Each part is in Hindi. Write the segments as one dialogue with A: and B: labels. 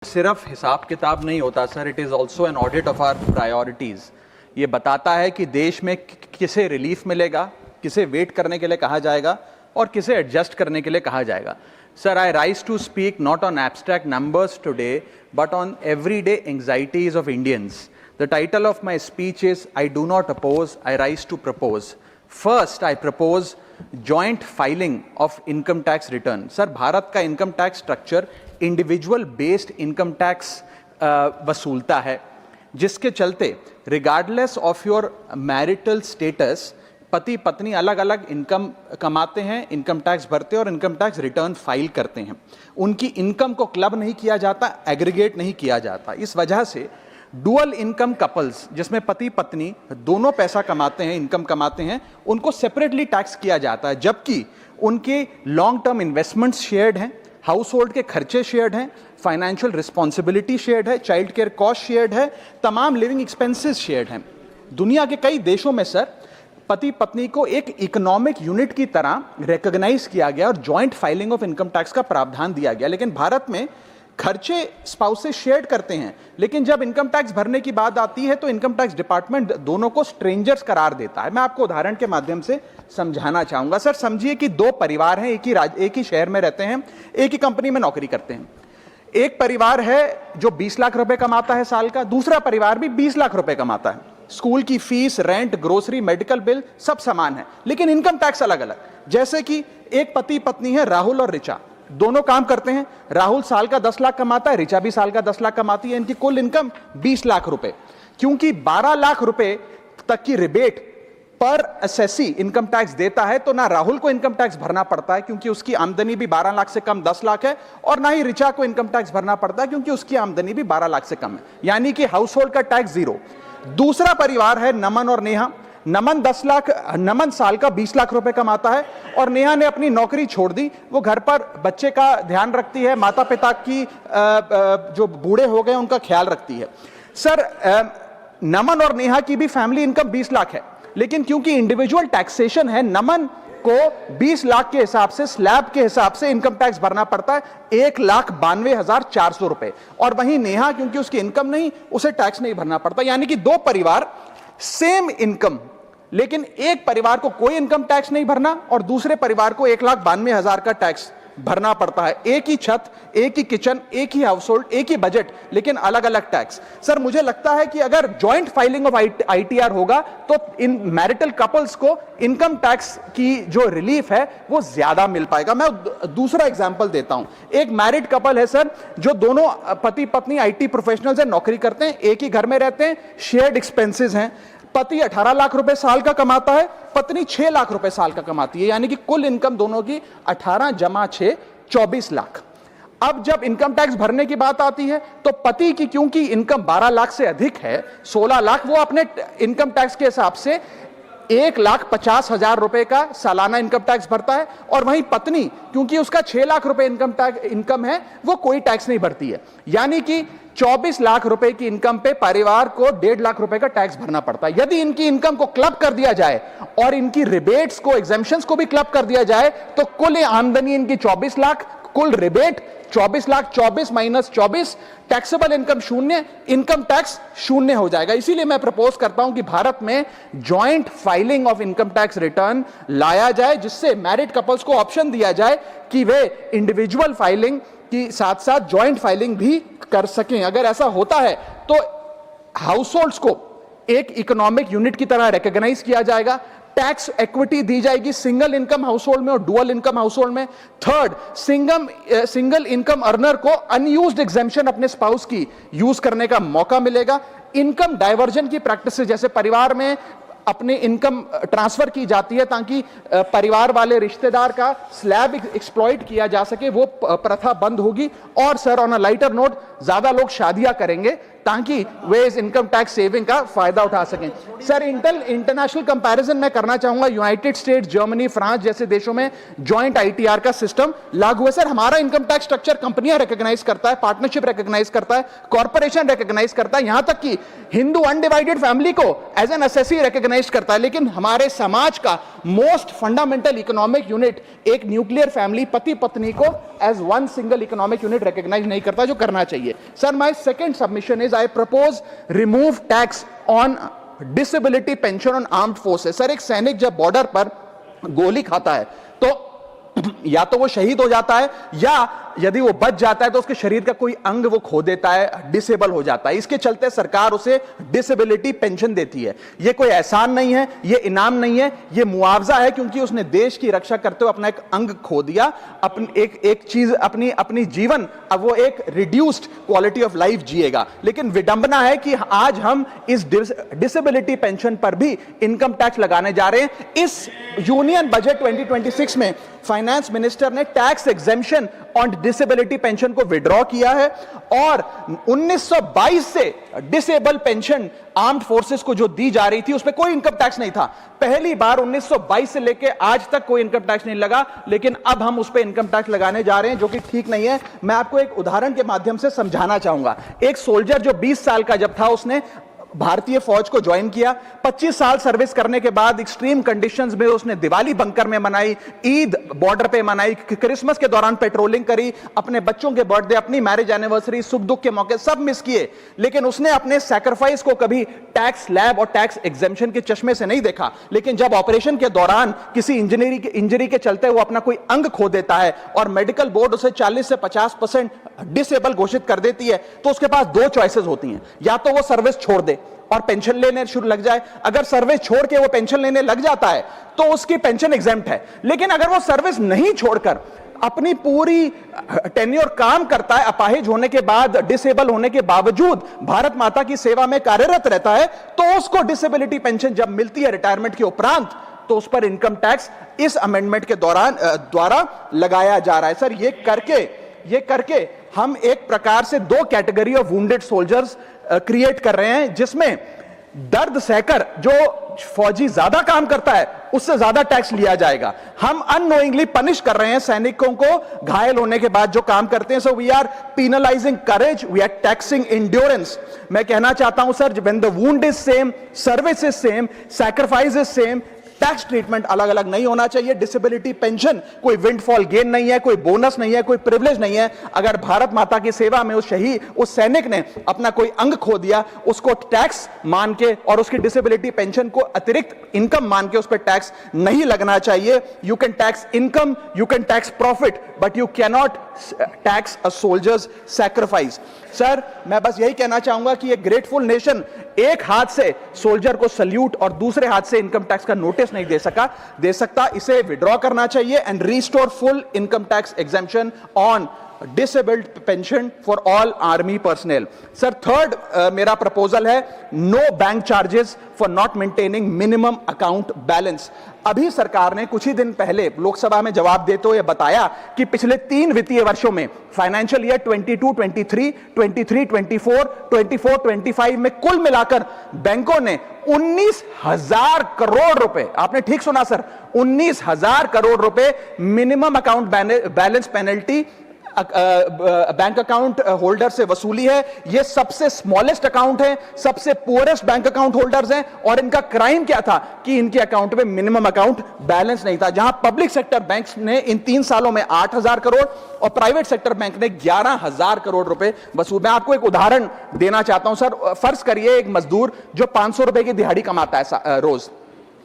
A: सिर्फ हिसाब किताब नहीं होता sir, it is also an audit of our priorities. ये बताता है कि देश में किसे रिलीफ मिलेगा, किसे वेट करने के लिए कहा जाएगा और किसे एडजस्ट करने के लिए कहा जाएगा। Sir, I rise to speak not on abstract numbers today but on everyday anxieties of Indians. The title of my speech is I do not oppose, I rise to propose. First, I propose joint filing of income tax return. Sir, Bharat का income tax structure individual based income tax वसूलता है, जिसके चलते regardless of your marital status पति पत्नी अलग अलग इनकम कमाते हैं, इनकम टैक्स भरते हैं और इनकम टैक्स रिटर्न फाइल करते हैं। उनकी इनकम को क्लब नहीं किया जाता, एग्रीगेट नहीं किया जाता। इस वजह से डुअल इनकम कपल्स, जिसमें पति पत्नी दोनों पैसा कमाते हैं, इनकम कमाते हैं, उनको सेपरेटली टैक्स किया जाता है, जबकि उनके लॉन्ग टर्म इन्वेस्टमेंट्स शेयर्ड हैं, हाउस होल्ड के खर्चे शेयर्ड हैं, फाइनेंशियल रिस्पॉन्सिबिलिटी शेयर्ड है, चाइल्ड केयर कॉस्ट शेयर्ड है, तमाम लिविंग एक्सपेंसेस शेयर्ड हैं। दुनिया के कई देशों में सर पति पत्नी को एक इकोनॉमिक यूनिट की तरह रिकॉग्नाइज किया गया और joint filing of income tax का प्रावधान दिया गया। लेकिन भारत में खर्चे स्पाउसेस शेयर करते हैं, लेकिन जब इनकम टैक्स भरने की बात आती है तो इनकम टैक्स डिपार्टमेंट दोनों को स्ट्रेंजर्स करार देता है। मैं आपको उदाहरण के माध्यम से समझाना चाहूंगा। सर, समझिए कि दो परिवार हैं, एक ही शहर में रहते हैं, एक ही कंपनी में नौकरी करते हैं। एक परिवार है जो 20 लाख रुपए कमाता है साल का, दूसरा परिवार भी 20 लाख रुपए कमाता है। स्कूल की fees, rent, grocery, medical bill सब समान है, लेकिन इनकम टैक्स अलग अलग। जैसे कि एक पति पत्नी है, राहुल और ऋचा, दोनों काम करते हैं। राहुल साल का 10 लाख कमाता है, ऋचा भी साल का 10 लाख कमाती है। इनकी कुल इनकम 20 लाख रुपए। क्योंकि 12 लाख रुपए तक की रिबेट पर एसएससी इनकम टैक्स देता है, तो ना राहुल को इनकम टैक्स भरना पड़ता है क्योंकि उसकी आमदनी भी 12 लाख से कम 10 लाख है, और ना ही ऋचा को इनकम टैक्स भरना पड़ता है क्योंकि उसकी आमदनी भी 12 लाख से कम है, यानी कि हाउस होल्ड का टैक्स जीरो। दूसरा परिवार है नमन और नेहा। नमन साल का 20 लाख रुपए कमाता है और नेहा ने अपनी नौकरी छोड़ दी। वो घर पर बच्चे का ध्यान रखती है, माता पिता की जो बूढ़े हो गए उनका ख्याल रखती है। सर, नमन और नेहा की भी फैमिली इनकम 20 लाख है, लेकिन क्योंकि इंडिविजुअल टैक्सेशन है, नमन को 20 लाख के हिसाब से, स्लैब के हिसाब से इनकम टैक्स भरना पड़ता है 1,92,400 रुपए, और वहीं नेहा क्योंकि उसकी इनकम नहीं, उसे टैक्स नहीं भरना पड़ता। यानी कि दो परिवार, सेम इनकम, लेकिन एक परिवार को कोई इनकम टैक्स नहीं भरना और दूसरे परिवार को 1,92,000 का टैक्स भरना पड़ता है। एक ही छत, एक ही किचन, एक ही हाउस होल्ड, एक ही बजट, लेकिन अलग अलग टैक्स। सर, मुझे लगता है कि अगर जॉइंट फाइलिंग ऑफ आईटीआर होगा तो इन मैरिटल कपल्स को इनकम टैक्स की जो रिलीफ है वो ज्यादा मिल पाएगा। मैं दूसरा एग्जांपल देता हूं। एक मैरिड कपल है सर, जो दोनों पति पत्नी आईटी प्रोफेशनल्स हैं, नौकरी करते हैं, एक ही घर में रहते हैं, शेयर्ड एक्सपेंसेस हैं। पति 18 लाख रुपए साल का कमाता है, पत्नी 6 लाख रुपए साल का कमाती है, यानी कि कुल इनकम दोनों की 18 जमा 6 24 लाख। अब जब इनकम टैक्स भरने की बात आती है तो पति की क्योंकि इनकम 12 लाख से अधिक है, 16 लाख, वो अपने इनकम टैक्स के हिसाब से 1,50,000 रुपए का सालाना इनकम टैक्स भरता है, और वहीं पत्नी क्योंकि उसका 6 लाख रुपए इनकम है, वो कोई टैक्स नहीं भरती है। यानी कि 24 लाख रुपए की इनकम पे परिवार को 1.5 लाख रुपए का टैक्स भरना पड़ता है। यदि इनकी इनकम को क्लब कर दिया जाए और इनकी रिबेट्स को, एग्जेम्पशंस को भी क्लब कर दिया जाए, तो कुल आमदनी इनकी 24 लाख, कुल rebate 24 lakh, 24 minus 24, taxable income शून्य, इनकम टैक्स शून्य हो जाएगा। इसीलिए मैं प्रपोज करता हूं कि भारत में joint filing of income tax return लाया जाए, जिससे मैरिड कपल्स को ऑप्शन दिया जाए कि वे इंडिविजुअल फाइलिंग की साथ साथ जॉइंट फाइलिंग भी कर सकें। अगर ऐसा होता है तो हाउस होल्ड्स को एक इकोनॉमिक यूनिट की तरह रिकॉग्नाइज किया जाएगा, टैक्स इक्विटी दी जाएगी सिंगल इनकम हाउस होल्ड में और डुअल इनकम हाउस होल्ड में। थर्ड, सिंगल इनकम अर्नर को अनयूज्ड एग्जेम्पशन अपने स्पाउस की यूज करने का मौका मिलेगा। इनकम डाइवर्जन की प्रैक्टिस, जैसे परिवार में अपने इनकम ट्रांसफर की जाती है ताकि परिवार वाले रिश्तेदार का स्लैब एक्सप्लॉइट किया जा सके, वो प्रथा बंद होगी। और sir, on a lighter note, ज्यादा लोग शादियां करेंगे
B: ताकि वे इस इनकम टैक्स सेविंग का फायदा उठा सकें। सर, इंटरनेशनल कंपैरिजन मैं करना चाहूंगा। यूनाइटेड स्टेट्स, जर्मनी, फ्रांस जैसे देशों में जॉइंट आईटीआर का सिस्टम लागू है। सर, हमारा इनकम टैक्स स्ट्रक्चर कंपनियां रिकॉग्नाइज करता है, पार्टनरशिप रिकॉग्नाइज करता है, कॉर्पोरेशन रिकॉग्नाइज करता है, यहां तक कि हिंदू अनडिवाइडेड फैमिली को एज एन एसएससी रिकॉग्नाइज करता है। लेकिन हमारे समाज का मोस्ट फंडामेंटल इकोनॉमिक यूनिट, एक न्यूक्लियर फैमिली, पति पत्नी को as one single economic unit recognise नहीं करता, जो करना चाहिए। Sir, my second submission is I propose remove tax on disability pension on armed forces. Sir, एक सैनिक जब बॉर्डर पर गोली खाता है तो या तो वो शहीद हो जाता है, या यदि वो बच जाता है तो उसके शरीर का कोई अंग वो खो देता है, डिसेबल हो जाता है। इसके चलते सरकार उसे डिसेबिलिटी पेंशन देती है। ये कोई एहसान नहीं है, ये इनाम नहीं है, ये मुआवजा है, क्योंकि उसने देश की रक्षा करते हुए अपना एक अंग खो दिया, अपनी एक चीज, अपनी जीवन, अब वो एक रिड्यूस्ड क्वालिटी ऑफ लाइफ जिएगा। लेकिन विडंबना है कि आज हम इस डिसेबिलिटी पेंशन पर भी इनकम टैक्स लगाने जा रहे हैं। इस यूनियन बजट 2026 में फाइनेंस मिनिस्टर ने tax exemption on disability pension को विड्रॉ किया है, और 1922 से डिसेबल पेंशन आर्म्ड फोर्सेस को जो दी जा रही थी उस पर कोई इनकम टैक्स नहीं था। पहली बार 1922 से लेकर आज तक कोई इनकम टैक्स नहीं लगा, लेकिन अब हम उस पर इनकम टैक्स लगाने जा रहे हैं, जो कि ठीक नहीं है। मैं आपको एक उदाहरण के माध्यम से समझाना चाहूंगा। एक सोल्जर जो 20 साल का जब था, उसने भारतीय फौज को ज्वाइन किया। 25 साल सर्विस करने के बाद एक्सट्रीम कंडीशंस में उसने दिवाली बंकर में मनाई, ईद बॉर्डर पे मनाई, क्रिसमस के दौरान पेट्रोलिंग करी, अपने बच्चों के बर्थडे, अपनी मैरिज एनिवर्सरी, सुख दुख के मौके सब मिस किए। लेकिन उसने अपने सैक्रिफाइस को कभी टैक्स स्लैब और टैक्स एग्जेम्पशन के चश्मे से नहीं देखा। लेकिन जब ऑपरेशन के दौरान किसी इंजरी के चलते वो अपना कोई अंग खो देता है और मेडिकल बोर्ड उसे 40 से 50% डिसेबल घोषित कर देती है, तो उसके पास दो चॉइसेस होती हैं। या तो वो सर्विस छोड़ दे और पेंशन लेने शुरू लग जाए। अगर सर्विस छोड़ के वो पेंशन लेने लग जाता है तो उसकी पेंशन एग्जेम्प्ट है। लेकिन अगर वो सर्विस नहीं छोड़कर अपनी पूरी टेन्योर काम करता है, अपाहिज होने के बाद, डिसेबल होने के बावजूद भारत माता की सेवा में कार्यरत रहता है, तो उसको डिसेबिलिटी पेंशन जब मिलती है रिटायरमेंट के उपरांत, तो उस पर इनकम टैक्स इस अमेंडमेंट के द्वारा लगाया जा रहा है। सर, ये करके हम एक प्रकार से दो category of wounded soldiers create कर रहे हैं, जिसमें दर्द सहकर जो फौजी ज्यादा काम करता है उससे ज्यादा टैक्स लिया जाएगा। हम अननोइंगली पनिश कर रहे हैं सैनिकों को घायल होने के बाद जो काम करते हैं। So we are penalising courage, we are taxing endurance. मैं कहना चाहता हूं sir, when the wound is same, service is same, sacrifice is same, tax treatment अलग अलग नहीं होना चाहिए। डिसेबिलिटी पेंशन कोई विंडफॉल गेन नहीं है, कोई बोनस नहीं है, कोई प्रिविलेज नहीं है। अगर भारत माता की सेवा में उस सैनिक ने अपना कोई अंग खो दिया, उसको टैक्स मान के और उसकी डिसेबिलिटी पेंशन को अतिरिक्त इनकम मान के उस पर टैक्स नहीं लगना चाहिए। You can tax income, you can tax profit, but you cannot tax a soldiers sacrifice. Sir, मैं बस यही कहना चाहूंगा कि एक ग्रेटफुल नेशन एक हाथ से सोल्जर को सल्यूट और दूसरे हाथ से इनकम टैक्स का नोटिस नहीं दे सकता। इसे विड्रॉ करना चाहिए and restore full income tax exemption on disabled pension for all army personnel. Sir, third मेरा प्रपोजल है no bank charges for not maintaining minimum account balance. अभी सरकार ने कुछ ही दिन पहले लोकसभा में जवाब देते हुए बताया कि पिछले 3 वित्तीय वर्षों में, फाइनेंशियल ईयर 22-23, 23-24, 24-25 में कुल मिलाकर बैंकों ने 19,000 करोड़ रुपए, आपने ठीक सुना सर, 19,000 करोड़ रुपए minimum account balance penalty bank account holder से वसूली है। ये सबसे स्मॉलेस्ट अकाउंट है, सबसे पुअरेस्ट बैंक अकाउंट होल्डर्स हैं, और इनका क्राइम क्या था कि इनके अकाउंट में मिनिमम अकाउंट बैलेंस नहीं था। जहां पब्लिक सेक्टर बैंक्स ने इन 3 सालों में 8,000 करोड़ और प्राइवेट सेक्टर बैंक ने 11,000 करोड़ रुपए वसूल। मैं आपको एक उदाहरण देना चाहता हूं सर। फर्ज करिए एक मजदूर जो 500 रुपए की दिहाड़ी कमाता है रोज,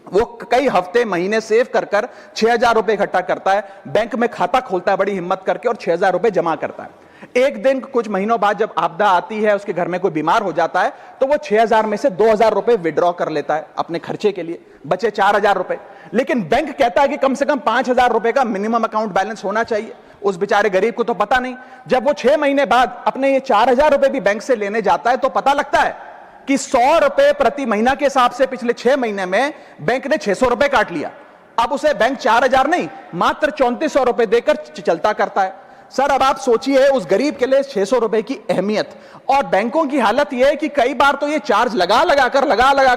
B: वो कई हफ्ते महीने सेव कर 6,000 रुपए इकट्ठा करता है, बैंक में खाता खोलता है बड़ी हिम्मत करके और 6,000 रुपए जमा करता है। एक दिन कुछ महीनों बाद जब आपदा आती है, उसके घर में कोई बीमार हो जाता है, तो वो 6,000 में से 2,000 रुपए विड्रॉ कर लेता है अपने खर्चे के लिए, बचे 4,000 रुपए। लेकिन बैंक कहता है कि कम से कम 5,000 रुपए का मिनिमम अकाउंट बैलेंस होना चाहिए। उस बेचारे गरीब को तो पता नहीं। जब वो 6 महीने बाद अपने ये 4,000 रुपए भी बैंक से लेने जाता है, तो पता लगता है कि 100 रुपए प्रति महीना के हिसाब से पिछले 6 महीने में बैंक ने 600 रुपए काट लिया। अब उसे बैंक 4,000 नहीं, मात्र 3,400 रुपए देकर चलता करता है। सर अब आप सोचिए उस गरीब के लिए 600 रुपए की अहमियत, और बैंकों की हालत यह है कि कई बार तो ये चार्ज लगा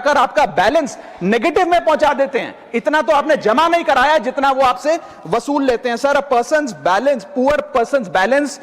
B: कर आपका बैलेंस नेगेटिव में पहुंचा देते हैं। इतना तो आपने जमा नहीं कराया जितना वो आपसे वसूल लेते हैं। Sir a persons balance, poor persons balance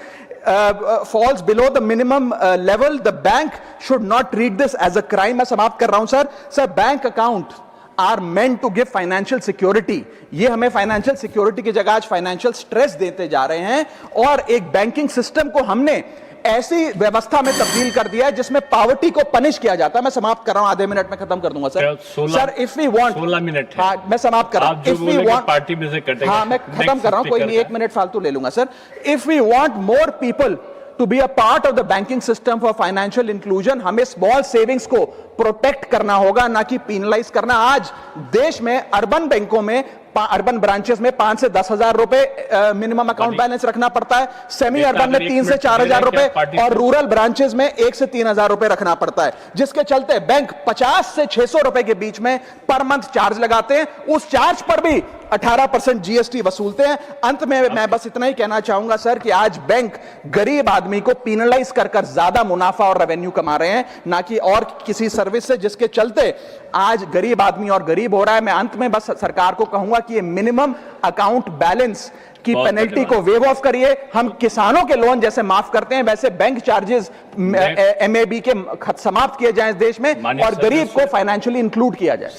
B: falls below the minimum level, the bank should not treat this as a crime। मैं समाप्त कर रहा हूं सर। Sir bank account are meant to give financial security, ये हमें फाइनेंशियल सिक्योरिटी की जगह आज फाइनेंशियल स्ट्रेस देते जा रहे हैं, और एक बैंकिंग सिस्टम को हमने ऐसी व्यवस्था में तब्दील कर दिया है जिसमें पॉवर्टी को पनिश किया जाता है। मैं समाप्त कर रहा हूं, आधे मिनट में खत्म कर दूंगा सर। Sir if we want
C: 16 minute है।
B: हाँ, मैं समाप्त कर रहा हूं। इफ वी वांट
C: पार्टी में से कटेगा।
B: हाँ मैं खत्म कर रहा हूं, कोई नहीं, 1 मिनट फालतू ले लूंगा सर। If we want more people to be a part of the banking system for financial inclusion, हमें स्मॉल सेविंग्स को प्रोटेक्ट करना होगा, ना कि पीनलाइज करना। आज देश में अर्बन बैंकों में, अर्बन ब्रांचेस में 5 से 10 हजार रुपए मिनिमम अकाउंट बैलेंस रखना पड़ता है, सेमी अर्बन में 3 से 4 हजार रुपए, और रूरल ब्रांचेस में 1 से 3 हजार रुपए रखना पड़ता है, जिसके चलते बैंक 50 से 600 रुपए के बीच में पर मंथ चार्ज लगाते हैं। उस चार्ज पर भी 18% जीएसटी वसूलते हैं। अंत में मैं बस इतना ही कहना चाहूंगा सर कि आज बैंक गरीब आदमी को पीनलाइज कर ज्यादा मुनाफा और रेवेन्यू कमा रहे हैं, ना कि और किसी सर्विस से, जिसके चलते आज गरीब आदमी और गरीब हो रहा है। मैं अंत में बस सरकार को कहूंगा कि ये मिनिमम अकाउंट बैलेंस की पेनल्टी को वेव ऑफ करिए। हम किसानों के लोन जैसे माफ करते हैं, वैसे बैंक चार्जेस एमएबी के समाप्त किए जाएं इस देश में, और गरीब को फाइनेंशियली इंक्लूड किया जाए।